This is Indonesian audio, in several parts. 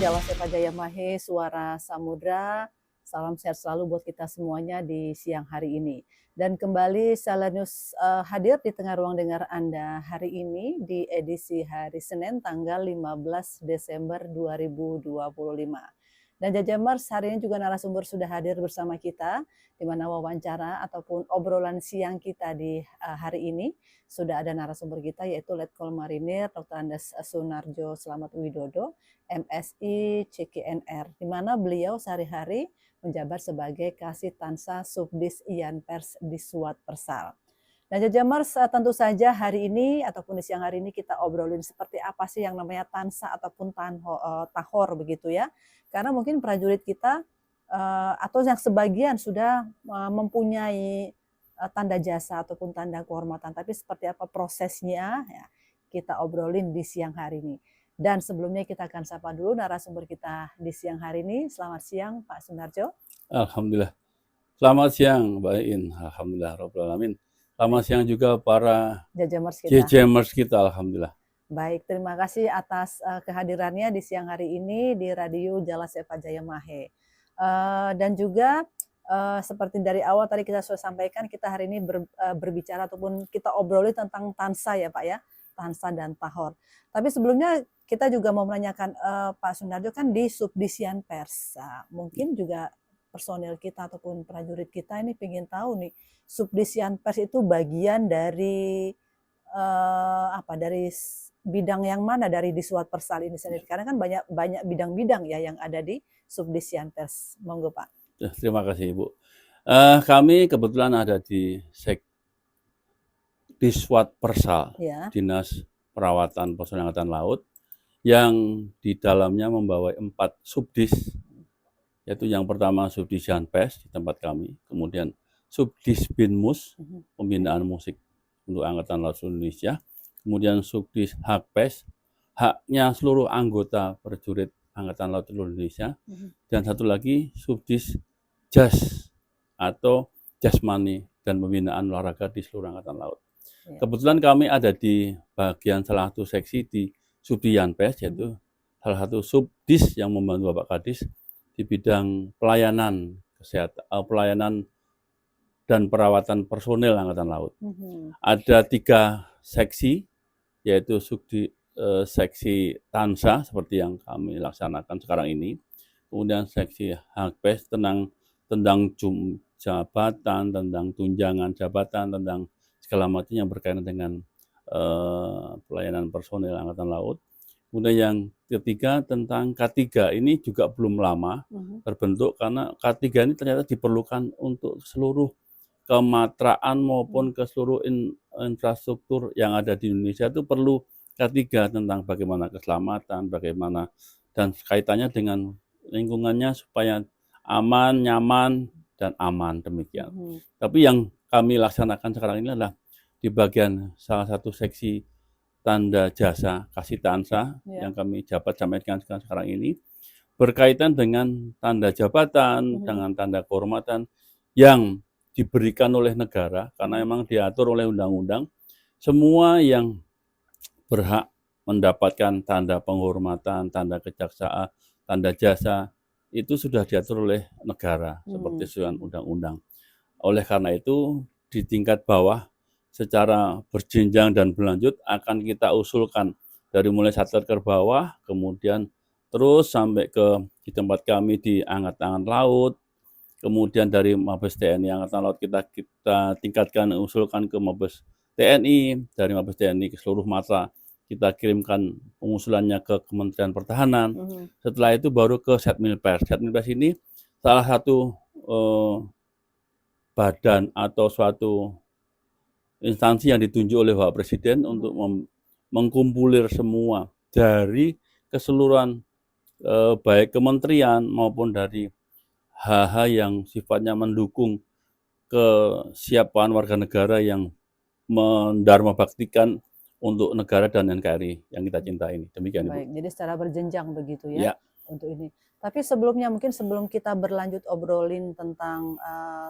Jala Sepa Jaya Mahe, Suara Samudra. Salam sehat selalu buat kita semuanya di siang hari ini. Dan kembali Sala News hadir di tengah ruang dengar Anda hari ini di edisi hari Senin tanggal 15 Desember 2025. Dan Jajamers, hari ini juga narasumber sudah hadir bersama kita, di mana wawancara ataupun obrolan siang kita di hari ini sudah ada narasumber kita, yaitu Letkol Marinir Dr. Andes Sunarjo Slamet Widodo, MSI CKNR, di mana beliau sehari-hari menjabat sebagai Kasih Tansa Subdis Ian Pers Diswat Persal. Dan Jajamers, tentu saja hari ini ataupun di siang hari ini kita obrolin seperti apa sih yang namanya tansa ataupun tahor begitu ya. Karena mungkin prajurit kita atau yang sebagian sudah mempunyai tanda jasa ataupun tanda kehormatan, tapi seperti apa prosesnya ya, kita obrolin di siang hari ini. Dan sebelumnya kita akan sapa dulu narasumber kita di siang hari ini. Selamat siang Pak Sunarjo. Alhamdulillah. Selamat siang Mbak In. Alhamdulillah Rabbil Alamin. Selamat siang juga para Jajamers kita. Alhamdulillah. Baik, terima kasih atas kehadirannya di siang hari ini di Radio Jala Sepa Jaya Mahe. Dan juga seperti dari awal tadi kita sudah sampaikan, kita hari ini berbicara ataupun kita obrolin tentang tansa ya Pak ya, tansa dan tahor. Tapi sebelumnya kita juga mau menanyakan Pak Sunarjo kan di Subdisian Pers, mungkin juga personel kita ataupun prajurit kita ini ingin tahu nih, Subdisian Pers itu bagian dari dari bidang yang mana dari Diswat Persal ini sendiri? Karena kan banyak bidang-bidang ya yang ada di Subdisian Pers. Monggo Pak. Terima kasih Ibu. Kami kebetulan ada di Diswat Persal, ya. Dinas Perawatan Personel Angkatan Laut, yang di dalamnya membawa 4 subdis, yaitu yang pertama Subdisian Pers di tempat kami, kemudian Subdis Binmus, pembinaan musik untuk Angkatan Laut Indonesia, kemudian Subdis Hakpes, haknya seluruh anggota prajurit Angkatan Laut Indonesia, dan satu lagi Subdis Jas atau jasmani dan pembinaan olahraga di seluruh Angkatan Laut. Ya. Kebetulan kami ada di bagian salah satu seksi di Subdisian Pers, yaitu salah satu subdis yang membantu Bapak Kadis di bidang pelayanan kesehatan, pelayanan dan perawatan personel Angkatan Laut. Ada 3 seksi, yaitu seksi Tansa seperti yang kami laksanakan sekarang ini, kemudian seksi Hakpes tentang jabatan, tentang tunjangan jabatan, tentang segala macam yang berkaitan dengan pelayanan personel Angkatan Laut. Kemudian yang ketiga tentang K3, ini juga belum lama terbentuk karena K3 ini ternyata diperlukan untuk seluruh kematraan maupun ke seluruh infrastruktur yang ada di Indonesia itu perlu K3 tentang bagaimana keselamatan, bagaimana dan kaitannya dengan lingkungannya supaya aman, nyaman, dan aman demikian. Tapi yang kami laksanakan sekarang ini adalah di bagian salah satu seksi tanda jasa Kasih Tansa yang kami jabat sampai dengan sekarang ini berkaitan dengan tanda jabatan, dengan tanda kehormatan yang diberikan oleh negara, karena memang diatur oleh undang-undang, semua yang berhak mendapatkan tanda penghormatan, tanda kejaksaan, tanda jasa, itu sudah diatur oleh negara, seperti sesuai undang-undang. Oleh karena itu, di tingkat bawah, secara berjenjang dan berlanjut, akan kita usulkan dari mulai satelit ke bawah, kemudian terus sampai ke di tempat kami di Angkatan Laut, kemudian dari Mabes TNI Angkatan Laut kita tingkatkan, usulkan ke Mabes TNI, dari Mabes TNI ke seluruh matra kita kirimkan pengusulannya ke Kementerian Pertahanan. Setelah itu baru ke Setmil Pers. Setmil Pers ini salah satu badan atau suatu instansi yang ditunjuk oleh Bapak Presiden untuk mengkumpulir semua dari keseluruhan baik kementerian maupun dari hal-hal yang sifatnya mendukung kesiapan warga negara yang mendharma baktikan untuk negara dan NKRI yang kita cintai ini. Demikian. Baik, Ibu. Jadi secara berjenjang begitu ya, untuk ini. Tapi sebelumnya mungkin sebelum kita berlanjut obrolin tentang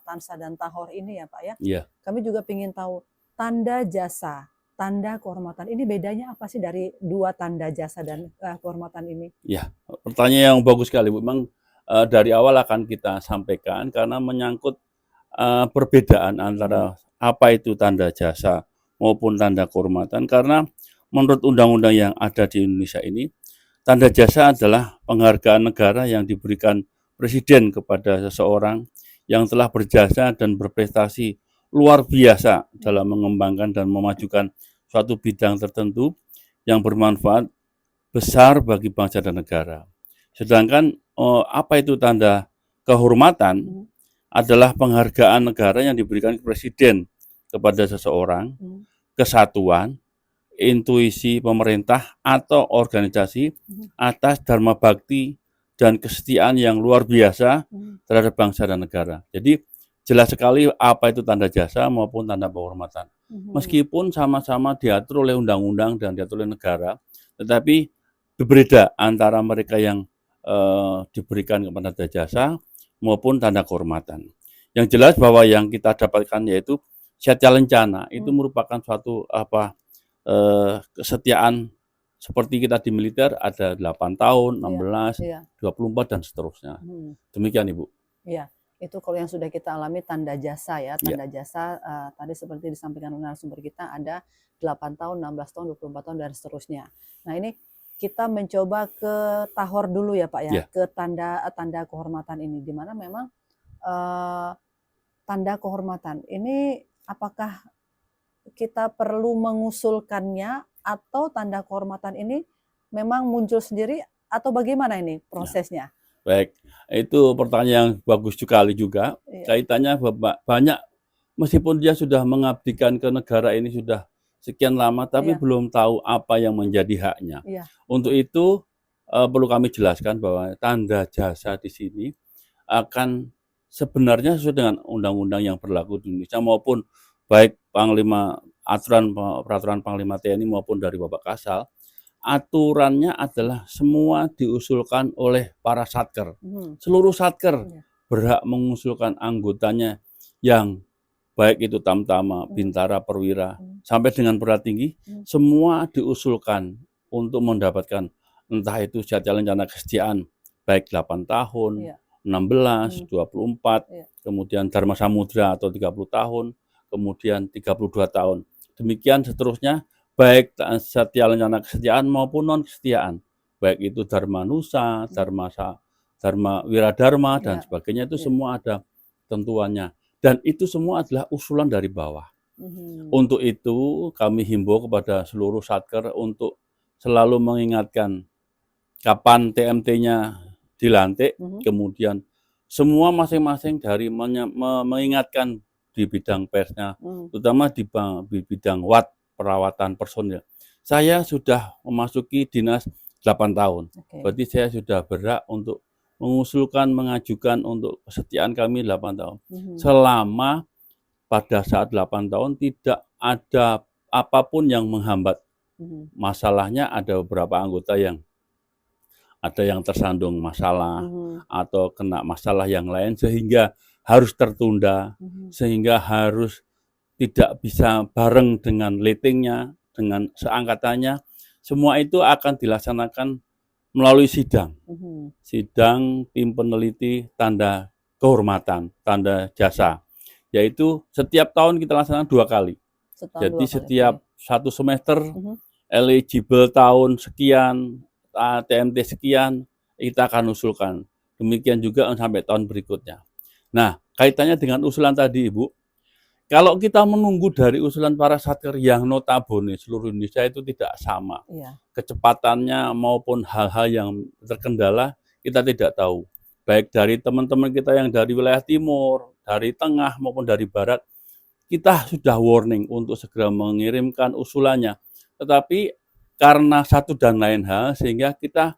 Tansa dan Tahor ini ya Pak ya, kami juga ingin tahu tanda jasa. tanda kehormatan. Ini bedanya apa sih dari dua tanda jasa dan kehormatan ini? Ya, pertanyaan yang bagus sekali, Bu. Memang dari awal akan kita sampaikan karena menyangkut perbedaan antara apa itu tanda jasa maupun tanda kehormatan. Karena menurut undang-undang yang ada di Indonesia ini, tanda jasa adalah penghargaan negara yang diberikan presiden kepada seseorang yang telah berjasa dan berprestasi luar biasa dalam mengembangkan dan memajukan suatu bidang tertentu yang bermanfaat besar bagi bangsa dan negara. Sedangkan apa itu tanda kehormatan adalah penghargaan negara yang diberikan ke presiden kepada seseorang, kesatuan, intuisi pemerintah atau organisasi atas dharma bakti dan kesetiaan yang luar biasa terhadap bangsa dan negara. Jadi jelas sekali apa itu tanda jasa maupun tanda kehormatan. Meskipun sama-sama diatur oleh undang-undang dan diatur oleh negara, tetapi berbeda antara mereka yang diberikan kepada tanda jasa maupun tanda kehormatan. Yang jelas bahwa yang kita dapatkan yaitu Satya Lencana itu merupakan suatu kesetiaan seperti kita di militer ada 8 tahun, 16, 24 dan seterusnya. Demikian Ibu. Iya, itu kalau yang sudah kita alami tanda jasa ya. Tanda jasa tadi seperti disampaikan oleh narasumber kita ada 8 tahun, 16 tahun, 24 tahun dan seterusnya. Nah, ini kita mencoba ke tahor dulu ya Pak ya, ke tanda kehormatan ini, di mana memang tanda kehormatan ini apakah kita perlu mengusulkannya atau tanda kehormatan ini memang muncul sendiri atau bagaimana ini prosesnya? Baik, itu pertanyaan yang bagus sekali juga. Kaitannya banyak, meskipun dia sudah mengabdikan ke negara ini sudah sekian lama, tapi belum tahu apa yang menjadi haknya. Untuk itu perlu kami jelaskan bahwa tanda jasa di sini akan sebenarnya sesuai dengan undang-undang yang berlaku di Indonesia maupun baik Panglima peraturan Panglima TNI maupun dari Bapak Kasal. Aturannya adalah semua diusulkan oleh para satker. Seluruh satker berhak mengusulkan anggotanya yang baik itu Tamtama, Bintara, Perwira, sampai dengan perwira tinggi, semua diusulkan untuk mendapatkan entah itu Satya Lencana Kesetiaan, baik 8 tahun, 16, 24, kemudian Dharma Samudra atau 30 tahun, kemudian 32 tahun. Demikian seterusnya, baik Satya Lencana Kesetiaan maupun non-kesetiaan, baik itu Dharma Nusa, Dharma Wiradharma dan sebagainya, itu semua ada tentuannya. Dan itu semua adalah usulan dari bawah. Untuk itu kami himbau kepada seluruh satker untuk selalu mengingatkan kapan TMT-nya dilantik, kemudian semua masing-masing dari mengingatkan di bidang persnya, terutama di bidang perawatan personil. Saya sudah memasuki dinas 8 tahun, berarti saya sudah berhak untuk mengusulkan, mengajukan untuk kesetiaan kami 8 tahun. Selama pada saat 8 tahun tidak ada apapun yang menghambat. Masalahnya ada beberapa anggota yang ada yang tersandung masalah atau kena masalah yang lain sehingga harus tertunda, sehingga harus tidak bisa bareng dengan letingnya, dengan seangkatannya. Semua itu akan dilaksanakan melalui sidang. Sidang tim peneliti tanda kehormatan, tanda jasa. Yaitu setiap tahun kita laksanakan 2 kali. Jadi setiap 1 semester eligible tahun sekian, TMT sekian, kita akan usulkan. Demikian juga sampai tahun berikutnya. Nah, kaitannya dengan usulan tadi Ibu, kalau kita menunggu dari usulan para satker yang notabene seluruh Indonesia itu tidak sama. Kecepatannya maupun hal-hal yang terkendala kita tidak tahu. Baik dari teman-teman kita yang dari wilayah timur, dari tengah maupun dari barat, kita sudah warning untuk segera mengirimkan usulannya. Tetapi karena satu dan lain hal sehingga kita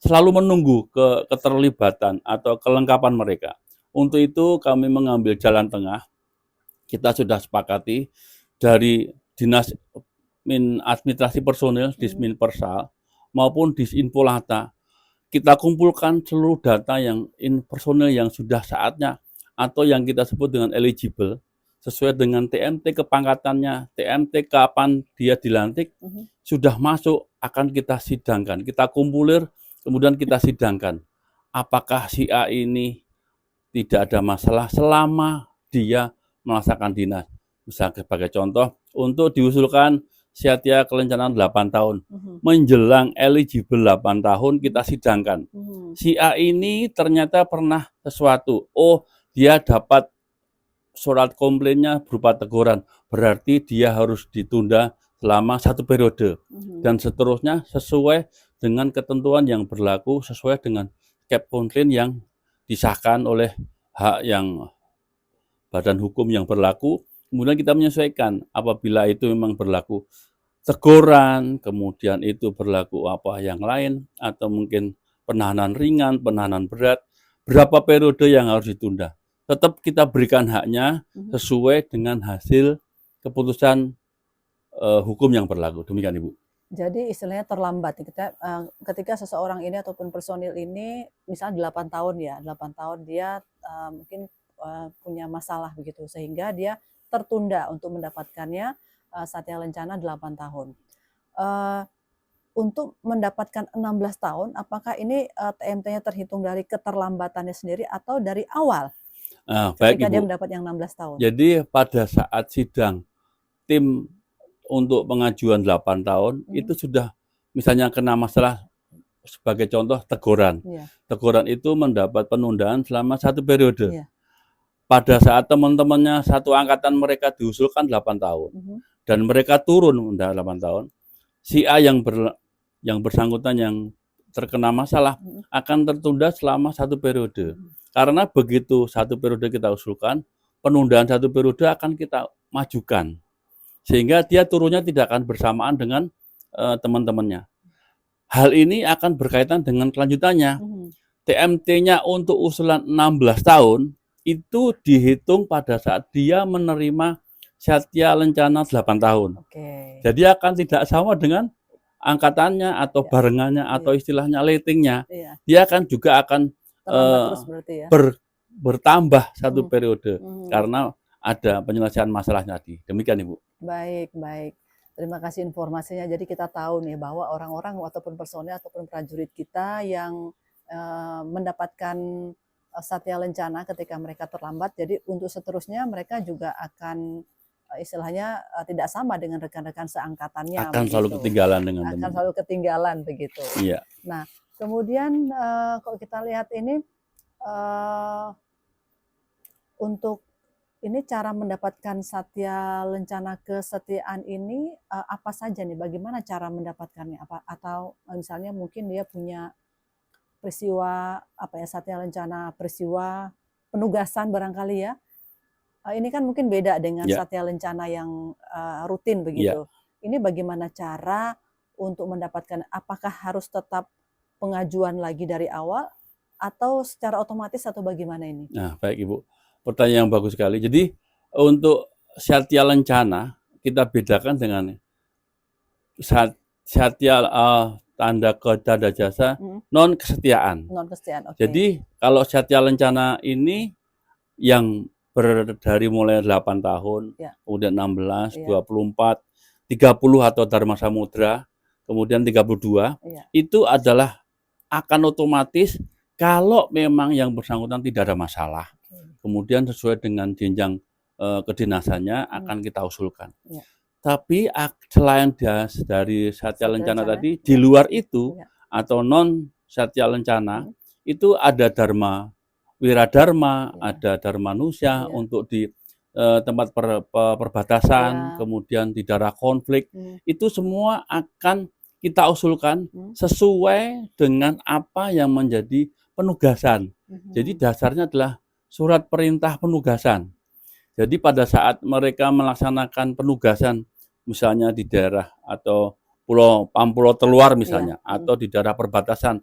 selalu menunggu keterlibatan atau kelengkapan mereka. Untuk itu kami mengambil jalan tengah. Kita sudah sepakati dari Dinas Administrasi Personil, Dismin Persal, maupun Disinfolata, kita kumpulkan seluruh data yang personil yang sudah saatnya atau yang kita sebut dengan eligible, sesuai dengan TMT kepangkatannya, TMT kapan dia dilantik, sudah masuk akan kita sidangkan, kita kumpulir, kemudian kita sidangkan. Apakah si A ini tidak ada masalah selama dia melaksanakan dinas. Misalnya sebagai contoh, untuk diusulkan Satya Kelencanan 8 tahun, menjelang eligible 8 tahun kita sidangkan. Si A ini ternyata pernah sesuatu, oh dia dapat surat komplainnya berupa teguran, berarti dia harus ditunda selama 1 periode, dan seterusnya sesuai dengan ketentuan yang berlaku, sesuai dengan cap komplain yang disahkan oleh hak yang badan hukum yang berlaku. Kemudian kita menyesuaikan apabila itu memang berlaku teguran, kemudian itu berlaku apa yang lain, atau mungkin penahanan ringan, penahanan berat, berapa periode yang harus ditunda. Tetap kita berikan haknya sesuai dengan hasil keputusan hukum yang berlaku. Demikian, Ibu. Jadi istilahnya terlambat ketika seseorang ini ataupun personil ini misalnya 8 tahun ya, 8 tahun dia mungkin punya masalah begitu sehingga dia tertunda untuk mendapatkannya Satya Lencana 8 tahun. Untuk mendapatkan 16 tahun, apakah ini TMT-nya terhitung dari keterlambatannya sendiri atau dari awal? Baik, ketika Ibu. dia mendapat yang 16 tahun. Jadi pada saat sidang tim untuk pengajuan 8 tahun itu sudah misalnya kena masalah, sebagai contoh teguran. Teguran itu mendapat penundaan selama 1 periode. Pada saat teman-temannya satu angkatan mereka diusulkan 8 tahun dan mereka turun udah 8 tahun, si A yang bersangkutan yang terkena masalah akan tertunda selama 1 periode. Karena begitu 1 periode kita usulkan, penundaan 1 periode akan kita majukan. Sehingga dia turunnya tidak akan bersamaan dengan teman-temannya. Hal ini akan berkaitan dengan kelanjutannya. TMT-nya untuk usulan 16 tahun itu dihitung pada saat dia menerima Satya Lencana 8 tahun. Jadi akan tidak sama dengan angkatannya atau barengannya atau istilahnya lettingnya. Dia akan juga akan bertambah 1 periode karena ada penyelesaian masalah tadi. Demikian, Ibu. Baik. Terima kasih informasinya. Jadi kita tahu nih bahwa orang-orang ataupun personel ataupun prajurit kita yang mendapatkan Satya Lencana ketika mereka terlambat, jadi untuk seterusnya mereka juga akan istilahnya tidak sama dengan rekan-rekan seangkatannya. Akan selalu ketinggalan dengan teman. Akan selalu ketinggalan begitu. Iya. Nah, kemudian kalau kita lihat ini untuk ini cara mendapatkan Satya Lencana Kesetiaan ini apa saja nih? Bagaimana cara mendapatkannya? Atau misalnya mungkin dia punya peristiwa Satya Lencana peristiwa penugasan barangkali ya. Ini kan mungkin beda dengan Satya Lencana yang rutin begitu. Ini bagaimana cara untuk mendapatkan? Apakah harus tetap pengajuan lagi dari awal atau secara otomatis atau bagaimana ini? Nah, baik, Ibu. Pertanyaan yang bagus sekali. Jadi untuk Satya Lencana kita bedakan dengan Satya tanda jasa non kesetiaan. Jadi kalau Satya Lencana ini yang dari mulai 8 tahun, kemudian 16, 24, 30 atau Dharma Samudra, kemudian 32, itu adalah akan otomatis kalau memang yang bersangkutan tidak ada masalah. Kemudian sesuai dengan jenjang kedinasannya akan kita usulkan. Tapi selain dari Satya Lencana tadi, di luar itu atau non Satya Lencana itu ada Dharma Wiradharma, ada Dharmanusya untuk di tempat perbatasan, kemudian di daerah konflik, itu semua akan kita usulkan sesuai dengan apa yang menjadi penugasan. Jadi dasarnya adalah surat perintah penugasan. Jadi pada saat mereka melaksanakan penugasan, misalnya di daerah atau Pulau terluar misalnya, atau di daerah perbatasan,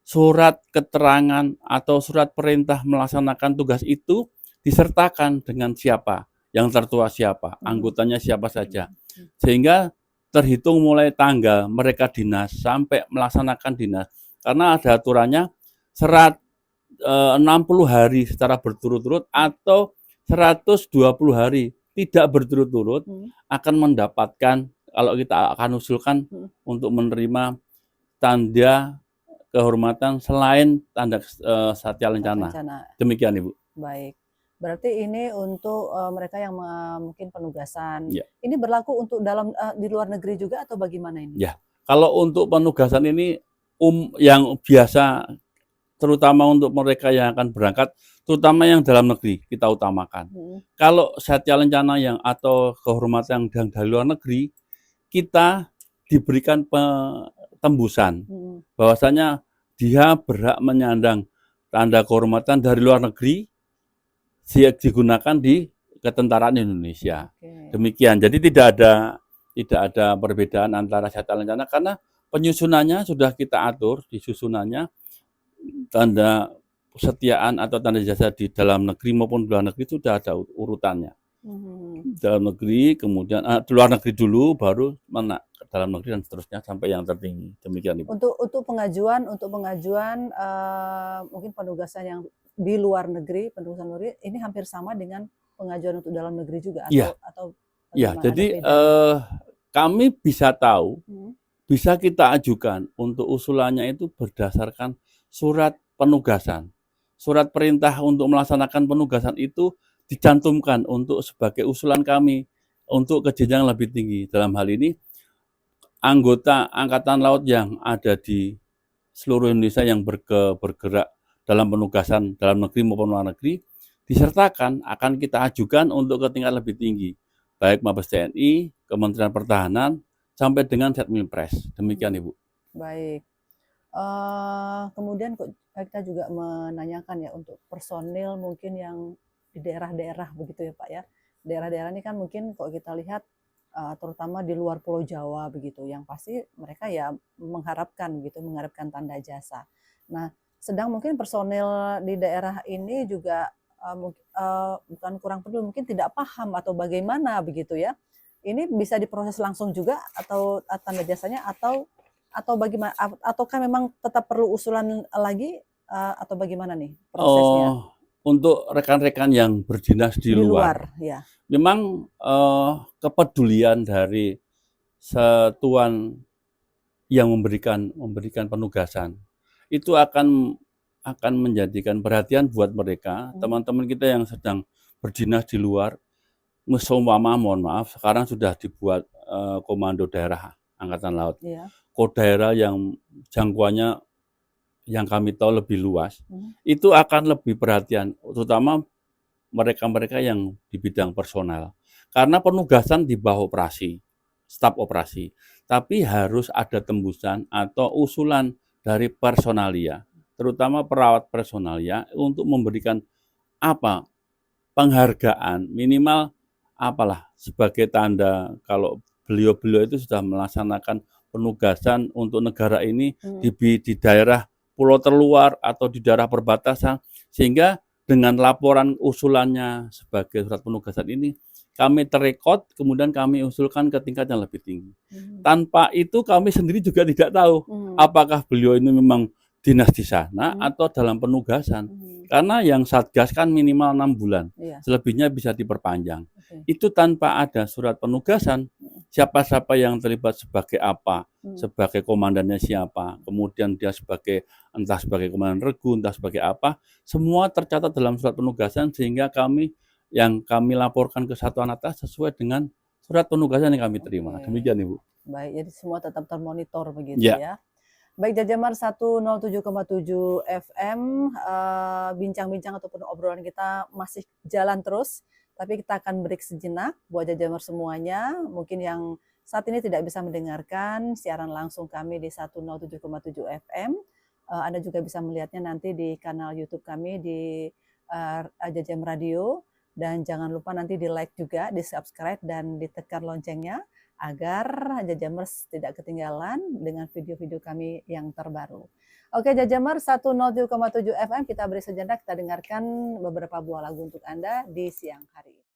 surat keterangan atau surat perintah melaksanakan tugas itu disertakan dengan siapa, yang tertua siapa, anggotanya siapa saja. Sehingga terhitung mulai tanggal mereka dinas sampai melaksanakan dinas. Karena ada aturannya 60 hari secara berturut-turut atau 120 hari tidak berturut-turut Hmm. akan mendapatkan, kalau kita akan usulkan untuk menerima tanda kehormatan selain tanda Satya Lencana. Rencana. Demikian Ibu. Baik. Berarti ini untuk mereka yang mungkin penugasan. Ya. Ini berlaku untuk dalam di luar negeri juga atau bagaimana ini? Ya, kalau untuk penugasan ini yang biasa, terutama untuk mereka yang akan berangkat, terutama yang dalam negeri kita utamakan. Kalau Satya Lencana yang atau kehormatan yang dari luar negeri, kita diberikan tembusan bahwasanya dia berhak menyandang tanda kehormatan dari luar negeri digunakan di ketentaraan Indonesia. Demikian. Jadi tidak ada perbedaan antara Satya Lencana karena penyusunannya sudah kita atur di susunannya, tanda kesetiaan atau tanda jasa di dalam negeri maupun luar negeri itu sudah ada urutannya. Dalam negeri, kemudian luar negeri dulu, baru dalam negeri dan seterusnya sampai yang tertinggi. Demikian Ibu. Untuk pengajuan mungkin penugasan yang di luar negeri, penugasan luar negeri ini hampir sama dengan pengajuan untuk dalam negeri juga atau ya, jadi kami bisa tahu, bisa kita ajukan untuk usulannya itu berdasarkan surat penugasan. Surat perintah untuk melaksanakan penugasan itu dicantumkan untuk sebagai usulan kami untuk ke jenjang lebih tinggi. Dalam hal ini, anggota Angkatan Laut yang ada di seluruh Indonesia yang bergerak dalam penugasan dalam negeri maupun luar negeri, disertakan akan kita ajukan untuk ke tingkat lebih tinggi, baik Mabes TNI, Kementerian Pertahanan, sampai dengan Setminpres. Demikian Ibu. Baik. Kemudian kita juga menanyakan ya untuk personil mungkin yang di daerah-daerah begitu ya Pak ya. Daerah-daerah ini kan mungkin kalau kita lihat terutama di luar Pulau Jawa begitu, yang pasti mereka ya mengharapkan tanda jasa. Nah, sedang mungkin personil di daerah ini juga bukan kurang peduli, mungkin tidak paham atau bagaimana begitu ya. Ini bisa diproses langsung juga atau tanda jasanya atau bagaimana, ataukah memang tetap perlu usulan lagi atau bagaimana nih prosesnya? Untuk rekan-rekan yang berdinas di luar ya. Memang kepedulian dari satuan yang memberikan penugasan itu akan menjadikan perhatian buat mereka, teman-teman kita yang sedang berdinas di luar. Mohon maaf, sekarang sudah dibuat komando daerah Angkatan Laut. Daerah yang jangkauannya yang kami tahu lebih luas, itu akan lebih perhatian, terutama mereka-mereka yang di bidang personal. Karena penugasan di bawah operasi, staf operasi, tapi harus ada tembusan atau usulan dari personalia, terutama perawat personalia untuk memberikan penghargaan minimal sebagai tanda kalau beliau-beliau itu sudah melaksanakan penugasan untuk negara ini di daerah pulau terluar atau di daerah perbatasan, sehingga dengan laporan usulannya sebagai surat penugasan ini kami terekod, kemudian kami usulkan ke tingkat yang lebih tinggi. Tanpa itu kami sendiri juga tidak tahu apakah beliau ini memang dinas di sana atau dalam penugasan. Karena yang Satgas kan minimal 6 bulan, selebihnya bisa diperpanjang. Itu tanpa ada surat penugasan, siapa-siapa yang terlibat sebagai apa, sebagai komandannya siapa, kemudian dia entah sebagai komandan regu, entah sebagai apa, semua tercatat dalam surat penugasan sehingga kami laporkan ke satuan atas sesuai dengan surat penugasan yang kami terima. Demikian Ibu. Baik, jadi semua tetap termonitor begitu ya. Baik, Jajamar 107,7 FM, bincang-bincang ataupun obrolan kita masih jalan terus, tapi kita akan break sejenak buat Jajamar semuanya. Mungkin yang saat ini tidak bisa mendengarkan siaran langsung kami di 107,7 FM, Anda juga bisa melihatnya nanti di kanal YouTube kami di Jajam Radio, dan jangan lupa nanti di like juga, di subscribe dan ditekan loncengnya, agar Jajamers tidak ketinggalan dengan video-video kami yang terbaru. Oke, Jajamers 107,7 FM, kita beri sejenak, kita dengarkan beberapa buah lagu untuk Anda di siang hari ini.